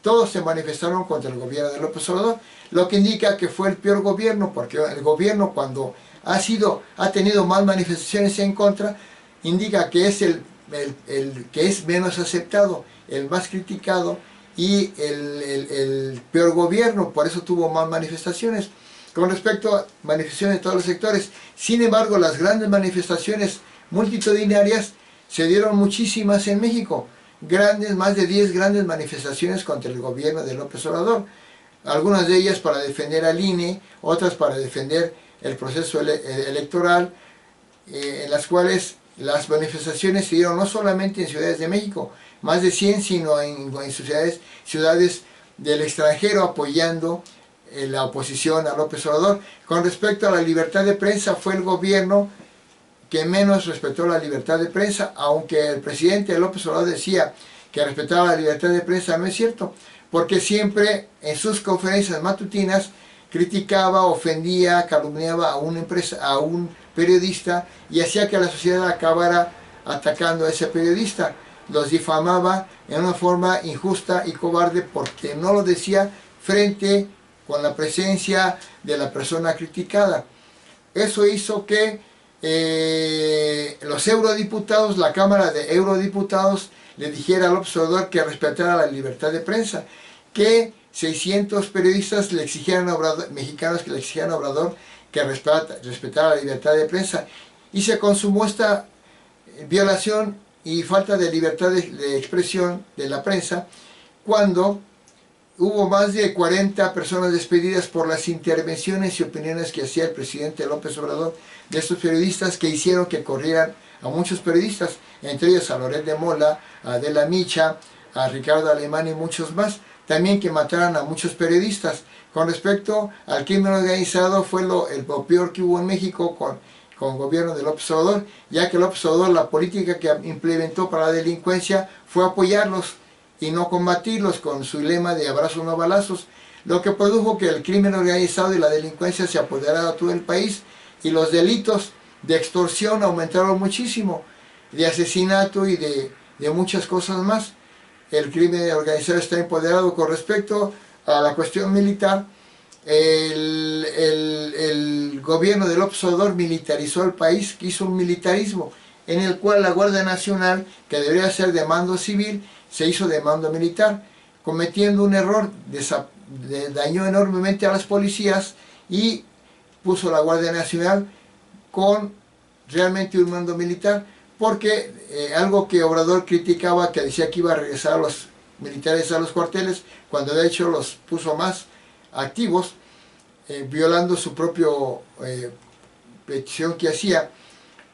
Speaker 1: Todos se manifestaron contra el gobierno de López Obrador, lo que indica que fue el peor gobierno, porque el gobierno, cuando ha tenido más manifestaciones en contra, indica que es el que es menos aceptado, el más criticado y el peor gobierno, por eso tuvo más manifestaciones. Con respecto a manifestaciones de todos los sectores, sin embargo, las grandes manifestaciones multitudinarias se dieron muchísimas en México, más de 10 grandes manifestaciones contra el gobierno de López Obrador, algunas de ellas para defender al INE, otras para defender el proceso electoral, en las cuales las manifestaciones se dieron no solamente en ciudades de México, más de 100, sino en ciudades del extranjero apoyando la oposición a López Obrador. Con respecto a la libertad de prensa, fue el gobierno que menos respetó la libertad de prensa, aunque el presidente López Obrador decía que respetaba la libertad de prensa, no es cierto, porque siempre en sus conferencias matutinas criticaba, ofendía, calumniaba a un periodista y hacía que la sociedad acabara atacando a ese periodista. Los difamaba en una forma injusta y cobarde porque no lo decía con la presencia de la persona criticada. Eso hizo que los eurodiputados, la Cámara de Eurodiputados, le dijera al observador que respetara la libertad de prensa, que 600 periodistas le exigieran a Obrador, mexicanos que le exigieran a Obrador que respetara la libertad de prensa, y se consumó esta violación y falta de libertad de expresión de la prensa cuando hubo más de 40 personas despedidas por las intervenciones y opiniones que hacía el presidente López Obrador de estos periodistas, que hicieron que corrieran a muchos periodistas, entre ellos a Loret de Mola, a Adela Micha, a Ricardo Alemán y muchos más. También que mataran a muchos periodistas. Con respecto al crimen organizado, fue lo peor que hubo en México con el gobierno de López Obrador, ya que López Obrador, la política que implementó para la delincuencia fue apoyarlos y no combatirlos con su lema de abrazos no balazos, lo que produjo que el crimen organizado y la delincuencia se apoderara de todo el país y los delitos de extorsión aumentaron muchísimo, de asesinato y de muchas cosas más. El crimen organizado está empoderado. Con respecto a la cuestión militar, el gobierno de López Obrador militarizó el país, hizo un militarismo en el cual la Guardia Nacional, que debería ser de mando civil, se hizo de mando militar, cometiendo un error, dañó enormemente a las policías y puso la Guardia Nacional con realmente un mando militar, porque algo que Obrador criticaba, que decía que iba a regresar a los militares a los cuarteles, cuando de hecho los puso más activos, violando su propio petición que hacía,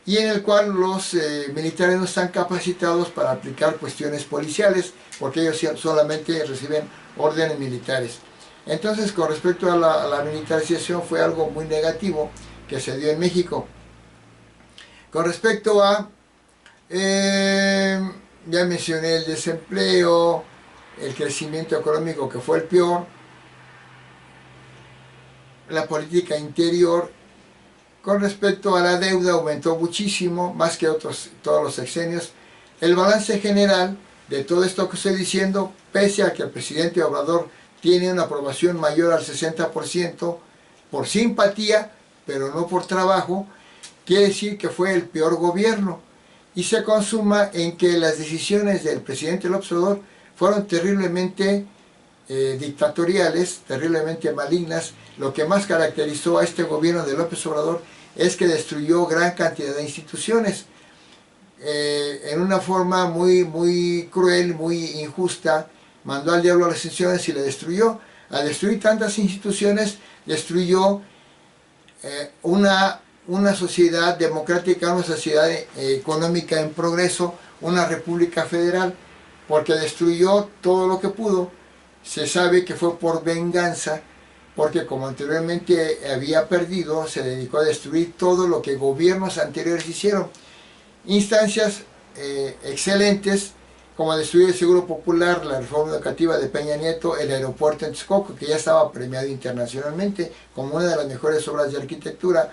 Speaker 1: y en el cual los militares no están capacitados para aplicar cuestiones policiales, porque ellos solamente reciben órdenes militares. Entonces, con respecto a la militarización, fue algo muy negativo que se dio en México. Con respecto a ya mencioné el desempleo, el crecimiento económico que fue el peor, la política interior. Con respecto a la deuda, aumentó muchísimo, más que todos los sexenios. El balance general de todo esto que estoy diciendo, pese a que el presidente Obrador tiene una aprobación mayor al 60% por simpatía, pero no por trabajo, quiere decir que fue el peor gobierno, y se consuma en que las decisiones del presidente López Obrador fueron terriblemente dictatoriales, terriblemente malignas. Lo que más caracterizó a este gobierno de López Obrador es que destruyó gran cantidad de instituciones en una forma muy cruel, muy injusta. Mandó al diablo a las instituciones y le destruyó. Al destruir tantas instituciones, destruyó una sociedad democrática, una sociedad económica en progreso, una república federal, porque destruyó todo lo que pudo. Se sabe que fue por venganza, porque como anteriormente había perdido, se dedicó a destruir todo lo que gobiernos anteriores hicieron. Instancias excelentes, como destruir el Seguro Popular, la reforma educativa de Peña Nieto, el aeropuerto en Texcoco, que ya estaba premiado internacionalmente como una de las mejores obras de arquitectura,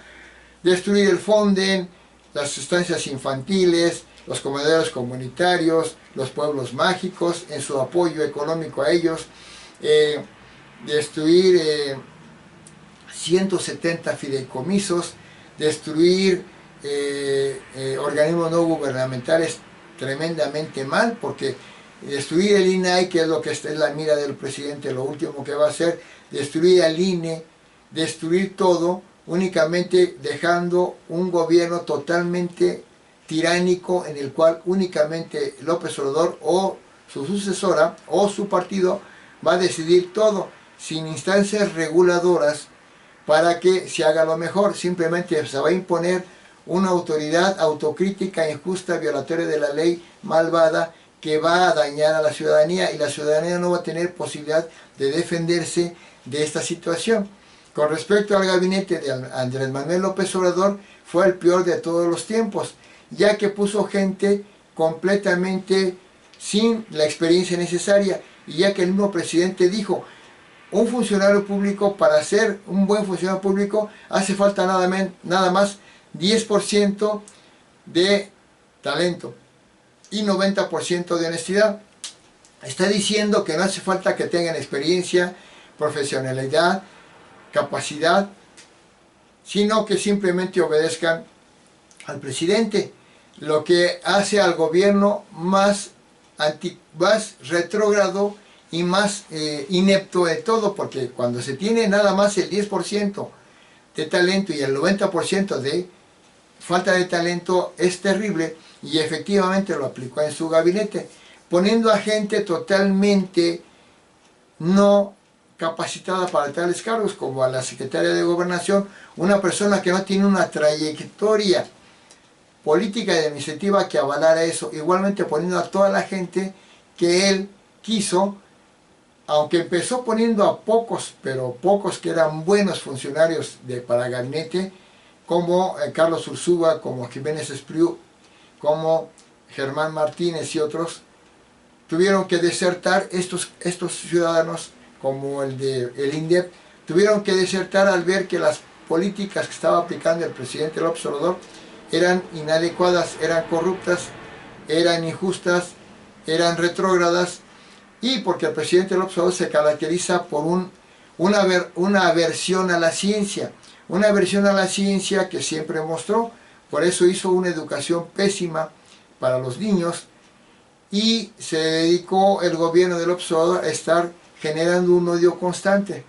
Speaker 1: destruir el Fonden, las estancias infantiles, los comedores comunitarios, los pueblos mágicos, en su apoyo económico a ellos, destruir 170 fideicomisos, destruir organismos no gubernamentales tremendamente mal, porque destruir el INAI, que es lo que está en la mira del presidente, lo último que va a hacer, destruir al INE, destruir todo, únicamente dejando un gobierno totalmente tiránico en el cual únicamente López Obrador o su sucesora o su partido va a decidir todo, sin instancias reguladoras para que se haga lo mejor. Simplemente se va a imponer una autoridad autocrítica, injusta, violatoria de la ley, malvada, que va a dañar a la ciudadanía, y la ciudadanía no va a tener posibilidad de defenderse de esta situación. Con respecto al gabinete de Andrés Manuel López Obrador, fue el peor de todos los tiempos, ya que puso gente completamente sin la experiencia necesaria, y ya que el mismo presidente dijo, un funcionario público, para ser un buen funcionario público, hace falta nada más 10% de talento y 90% de honestidad. Está diciendo que no hace falta que tengan experiencia, profesionalidad, capacidad, sino que simplemente obedezcan al presidente, lo que hace al gobierno más retrógrado y más inepto de todo, porque cuando se tiene nada más el 10% de talento y el 90% de falta de talento, es terrible, y efectivamente lo aplicó en su gabinete, poniendo a gente totalmente no capacitada para tales cargos, como a la secretaria de Gobernación, una persona que no tiene una trayectoria política y administrativa que avalara eso, igualmente poniendo a toda la gente que él quiso, aunque empezó poniendo a pocos, pero pocos que eran buenos funcionarios para gabinete, como Carlos Ursúa, como Jiménez Espriu, como Germán Martínez y otros, tuvieron que desertar. Estos ciudadanos, como el INDEP, tuvieron que desertar al ver que las políticas que estaba aplicando el presidente López Obrador eran inadecuadas, eran corruptas, eran injustas, eran retrógradas, y porque el presidente López Obrador se caracteriza por una aversión a la ciencia, que siempre mostró. Por eso hizo una educación pésima para los niños, y se dedicó el gobierno de López Obrador a estar generando un odio constante,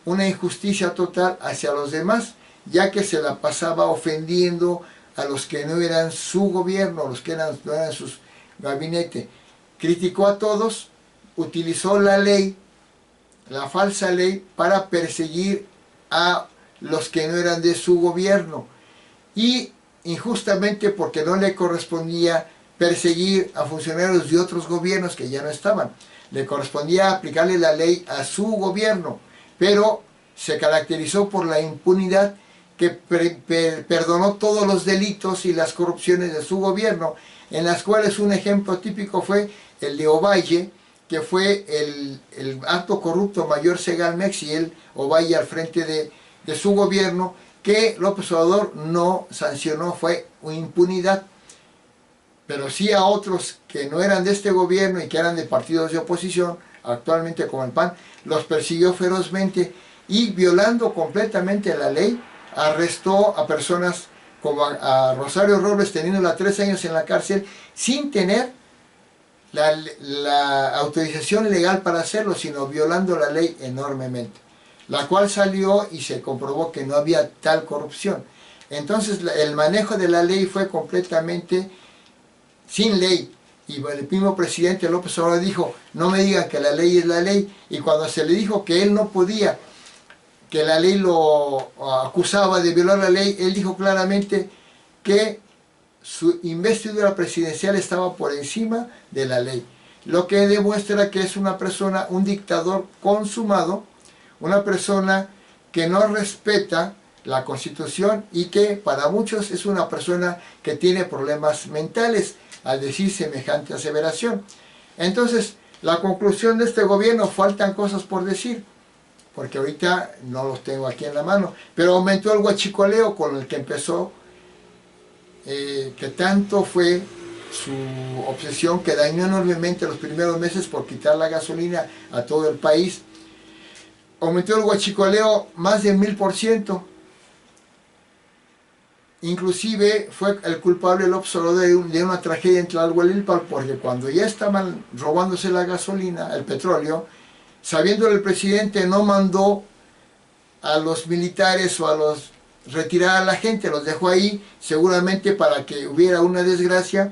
Speaker 1: una injusticia total hacia los demás, ya que se la pasaba ofendiendo a los que no eran su gobierno, los que no eran su gabinete. Criticó a todos, utilizó la ley, la falsa ley, para perseguir a los que no eran de su gobierno, y injustamente, porque no le correspondía perseguir a funcionarios de otros gobiernos que ya no estaban, le correspondía aplicarle la ley a su gobierno, pero se caracterizó por la impunidad, que perdonó todos los delitos y las corrupciones de su gobierno, en las cuales un ejemplo típico fue el de Ovalle, que fue el acto corrupto mayor Segalmex, y el Ovalle al frente de su gobierno, que López Obrador no sancionó, fue impunidad. Pero sí a otros que no eran de este gobierno y que eran de partidos de oposición, actualmente como el PAN, los persiguió ferozmente, y violando completamente la ley, arrestó a personas como a Rosario Robles, teniéndola 3 años en la cárcel, sin tener la autorización legal para hacerlo, sino violando la ley enormemente, la cual salió y se comprobó que no había tal corrupción. Entonces el manejo de la ley fue completamente sin ley, y el mismo presidente López Obrador dijo, no me digan que la ley es la ley, y cuando se le dijo que él no podía, que la ley lo acusaba de violar la ley, él dijo claramente que su investidura presidencial estaba por encima de la ley, lo que demuestra que es una persona, un dictador consumado, una persona que no respeta la Constitución, y que para muchos es una persona que tiene problemas mentales al decir semejante aseveración. Entonces, la conclusión de este gobierno: faltan cosas por decir, porque ahorita no los tengo aquí en la mano, pero aumentó el huachicoleo con el que empezó, que tanto fue su obsesión, que dañó enormemente los primeros meses por quitar la gasolina a todo el país. Aumentó el huachicoleo más de 1000%, Inclusive fue el culpable López Obrador de una tragedia en Tlalhuelilpan, porque cuando ya estaban robándose la gasolina, el petróleo, sabiendo el presidente, no mandó a los militares o a los retirar a la gente, los dejó ahí seguramente para que hubiera una desgracia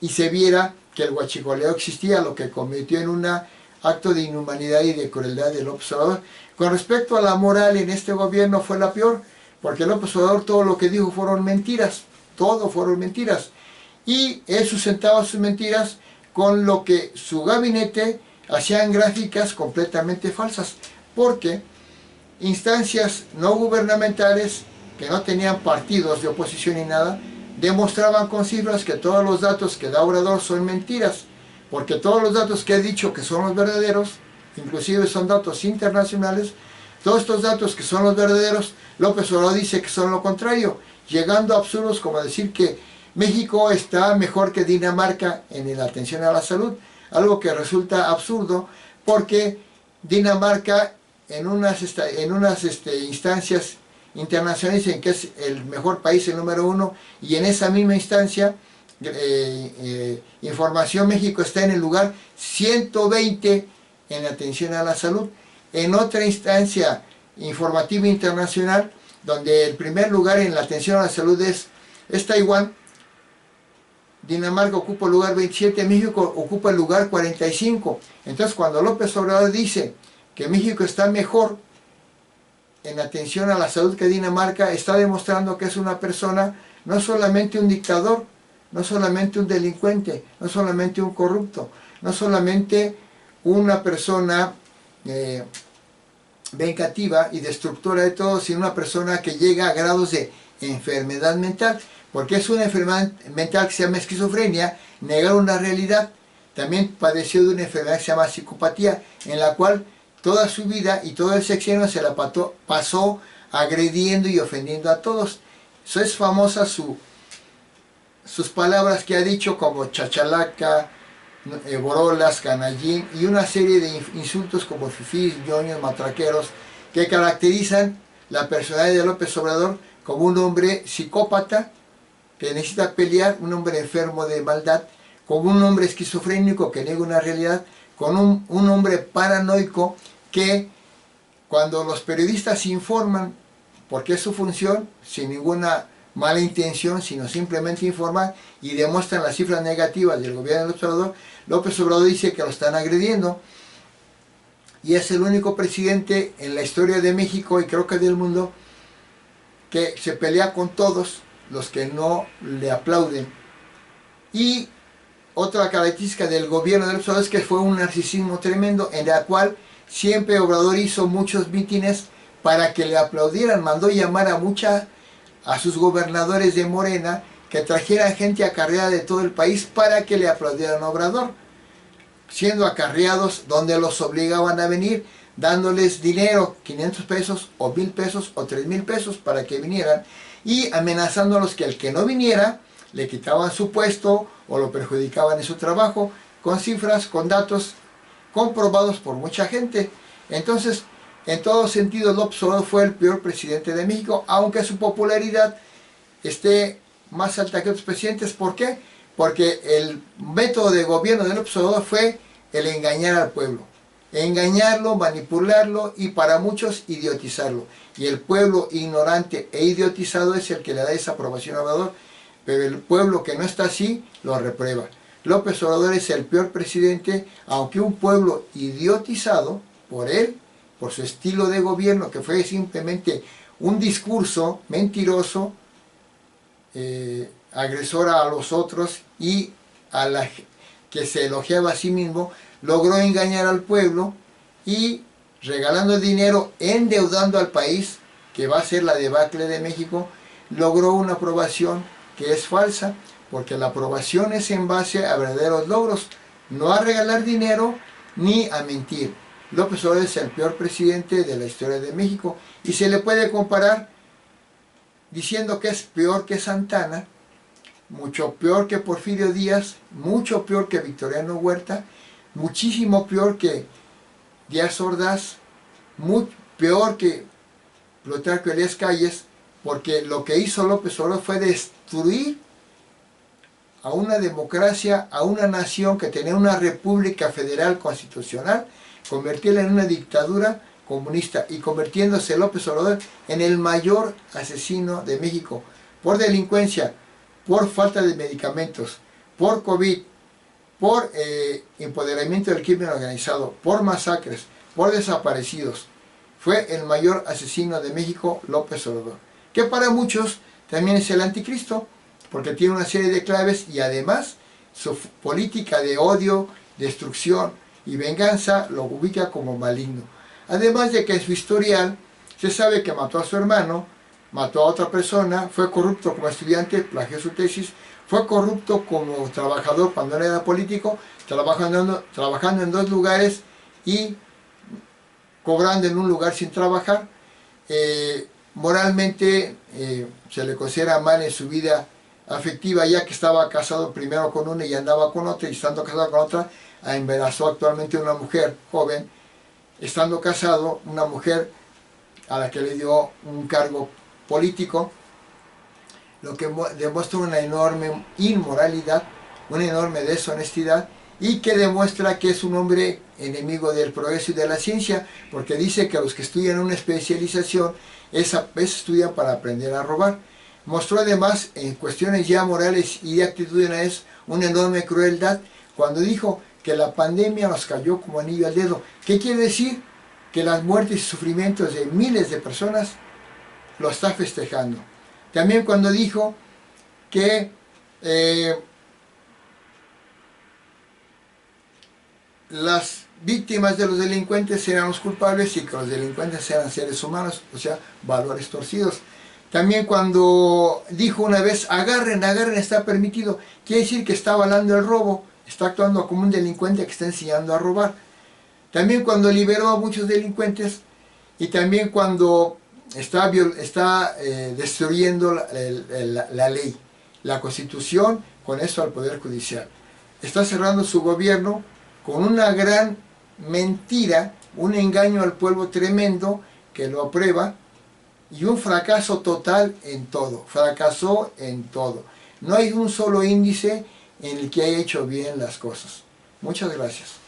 Speaker 1: y se viera que el huachicoleo existía, lo que convirtió en un acto de inhumanidad y de crueldad de López Obrador. Con respecto a la moral en este gobierno fue la peor, porque López Obrador todo lo que dijo fueron mentiras, todo fueron mentiras, y él sustentaba sus mentiras con lo que su gabinete hacían gráficas completamente falsas, porque instancias no gubernamentales que no tenían partidos de oposición ni nada, demostraban con cifras que todos los datos que da Obrador son mentiras, porque todos los datos que he dicho que son los verdaderos, inclusive son datos internacionales, todos estos datos que son los verdaderos, López Obrador dice que son lo contrario, llegando a absurdos como decir que México está mejor que Dinamarca en la atención a la salud, algo que resulta absurdo porque Dinamarca en unas instancias internacionales dicen que es el mejor país, el número uno, y en esa misma instancia, Información México está en el lugar 120 en atención a la salud. En otra instancia informativa internacional, donde el primer lugar en la atención a la salud es Taiwán, Dinamarca ocupa el lugar 27, México ocupa el lugar 45. Entonces cuando López Obrador dice que México está mejor en atención a la salud que Dinamarca, está demostrando que es una persona, no solamente un dictador, no solamente un delincuente, no solamente un corrupto, no solamente una persona vengativa y destructora de todo, sino una persona que llega a grados de enfermedad mental, porque es una enfermedad mental que se llama esquizofrenia, negar una realidad. También padeció de una enfermedad que se llama psicopatía, en la cual toda su vida y todo el sexenio se la pasó agrediendo y ofendiendo a todos. Eso es famosa sus palabras que ha dicho como chachalaca, borolas, canallín y una serie de insultos como fifís, ñoños, matraqueros, que caracterizan la personalidad de López Obrador como un hombre psicópata que necesita pelear, un hombre enfermo de maldad, como un hombre esquizofrénico que niega una realidad, con un hombre paranoico que cuando los periodistas informan, porque es su función, sin ninguna mala intención, sino simplemente informar y demuestran las cifras negativas del gobierno de López Obrador dice que lo están agrediendo, y es el único presidente en la historia de México y creo que del mundo que se pelea con todos los que no le aplauden. Y otra característica del gobierno de López Obrador es que fue un narcisismo tremendo, en la cual siempre Obrador hizo muchos mítines para que le aplaudieran, mandó llamar a sus gobernadores de Morena que trajeran gente acarreada de todo el país para que le aplaudieran a Obrador, siendo acarreados donde los obligaban a venir, dándoles dinero, 500 pesos o 1000 pesos o 3000 pesos para que vinieran, y amenazándolos que el que no viniera le quitaban su puesto o lo perjudicaban en su trabajo, con cifras, con datos comprobados por mucha gente. Entonces, en todo sentido, López Obrador fue el peor presidente de México, aunque su popularidad esté más alta que otros presidentes. ¿Por qué? Porque el método de gobierno de López Obrador fue el engañar al pueblo. Engañarlo, manipularlo y para muchos idiotizarlo. Y el pueblo ignorante e idiotizado es el que le da esa aprobación a Obrador, pero el pueblo que no está así lo reprueba. López Obrador es el peor presidente, aunque un pueblo idiotizado por él, por su estilo de gobierno, que fue simplemente un discurso mentiroso, agresor a los otros y que se elogiaba a sí mismo, logró engañar al pueblo y regalando dinero, endeudando al país, que va a ser la debacle de México, logró una aprobación que es falsa, porque la aprobación es en base a verdaderos logros, no a regalar dinero ni a mentir. López Obrador es el peor presidente de la historia de México y se le puede comparar diciendo que es peor que Santana, mucho peor que Porfirio Díaz, mucho peor que Victoriano Huerta, muchísimo peor que Díaz Ordaz, muy peor que Plutarco Elías Calles, porque lo que hizo López Obrador fue destruir a una democracia, a una nación que tenía una república federal constitucional, convertirla en una dictadura comunista y convirtiéndose López Obrador en el mayor asesino de México por delincuencia, por falta de medicamentos, por COVID, por empoderamiento del crimen organizado, por masacres, por desaparecidos. Fue el mayor asesino de México López Obrador, que para muchos también es el anticristo, porque tiene una serie de claves y además su política de odio, destrucción y venganza lo ubica como maligno. Además de que en su historial se sabe que mató a su hermano, mató a otra persona, fue corrupto como estudiante, plagió su tesis, fue corrupto como trabajador cuando no era político, trabajando en dos lugares y cobrando en un lugar sin trabajar. Moralmente se le considera mal en su vida afectiva, ya que estaba casado primero con una y andaba con otra, y estando casado con otra embarazó actualmente una mujer joven, estando casado, una mujer a la que le dio un cargo político, lo que demuestra una enorme inmoralidad, una enorme deshonestidad, y que demuestra que es un hombre enemigo del progreso y de la ciencia, porque dice que los que estudian una especialización estudian para aprender a robar. Mostró además en cuestiones ya morales y actitudinales una enorme crueldad cuando dijo que la pandemia nos cayó como anillo al dedo. ¿Qué quiere decir? Que las muertes y sufrimientos de miles de personas lo está festejando. También cuando dijo que las víctimas de los delincuentes eran los culpables y que los delincuentes eran seres humanos, o sea, valores torcidos. También cuando dijo una vez, agarren, está permitido, quiere decir que está avalando el robo, está actuando como un delincuente que está enseñando a robar. También cuando liberó a muchos delincuentes y también cuando está destruyendo la ley, la Constitución, con eso al Poder Judicial. Está cerrando su gobierno con una gran mentira, un engaño al pueblo tremendo que lo aprueba, y un fracaso total en todo. Fracasó en todo. No hay un solo índice en el que haya hecho bien las cosas. Muchas gracias.